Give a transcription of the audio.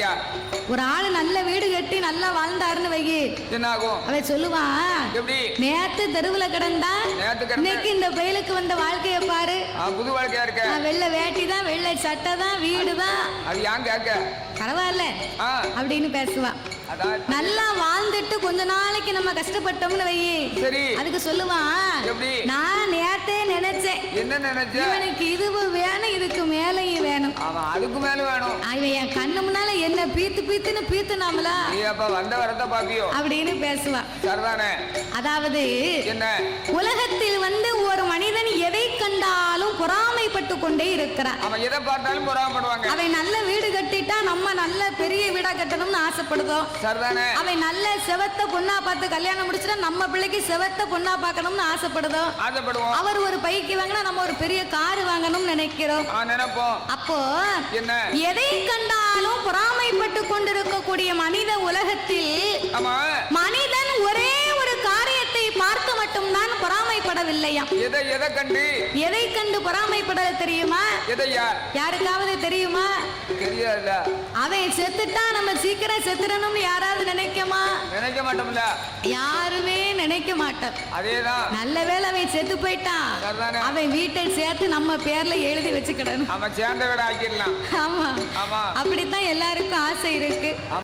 சரியா? ஒரு ஆளு நல்ல வீடு கட்டி நல்லா வாழ்ந்தாருன்னு வை, என்ன ஆகும்? அவன் சொல்லுவான், எப்படி? நேத்து தெருவுல கிடந்தா இன்னைக்கு இந்த பயலுக்கு வந்த வாழ்க்கைய பாரு. புது வாழ்க்கையா இருக்க. வெள்ளை வேட்டி தான், வெள்ளை சட்டை தான், வீடு தான். அது ஏன் கேட்க? பரவாயில்ல அப்படின்னு பேசுவான். நல்லா வாழ்ந்துட்டு கொஞ்ச நாளைக்கு நம்ம கஷ்டப்பட்டோம்னு வை, சரி, அதுக்கு சொல்லுவான், நான் நேத்தே நினைச்சேன். என்ன நினைச்ச? இவனுக்கு இதுவும் வேணும், இதுக்கு மேலையும் வேணும். அதுக்கு மேல வேணும். அவன் என் கண்ணு முன்னால என்ன பீத்து பீத்துன்னு பீத்துனாமலா வந்த வரத பாப்பியோ அப்படின்னு பேசுவான். சரிதானே? அதாவது என்ன, உலகத்தில் ஒரு மனிதன் எதை கண்டாலும் பொறாமைப்பட்டு கொண்டே இருக்கிறான். அவன் எதை பார்த்தாலும் பொறாமைப்படுவாங்க. அவன் நல்ல வீடு கட்டிட்டா நம்ம நல்ல பெரிய வீடா கட்டணும்னு ஆசைப்படுதோம். சரிதானே? அவன் நல்ல செவத்த பொண்ணா பார்த்து கல்யாணம் முடிச்சுட்டா நம்ம பிள்ளைக்கு செவத்த பொண்ணா பார்க்கணும்னு ஆசைப்படுதோம். அவர் ஒரு பைக்கு வாங்கினா நம்ம ஒரு பெரிய கார் வாங்கணும்னு நினைக்கிறோம். அப்போ என்ன, எதை கண்டாலும் பொறாமைப்பட்டு கொண்டிருக்கக்கூடிய மனித உலகத்தில் மனிதன் ஒரே ஒரு காரியத்தை பார்த்து மட்டும்தான் பொறாமைப்படவில்லையா? எதை கண்டு பொறாமைப்பட தெரியுமா? யாருக்காவது தெரியுமா? அவன் செத்துட்டா நம்ம சீக்கிரம் செத்துறணும்னு யாராவது நினைக்கமா? நினைக்க மாட்டோம்ல, யாருமே நினைக்க மாட்டோம். அதேதான். நல்ல வேளை அவன் செத்து போயிட்டான், அவன் வீட்டை சேர்த்து நம்ம பேர்ல எழுதி வச்சுக்கிடணும். ஆமா, அப்படித்தான் எல்லாருக்கும் ஆசை இருக்கு.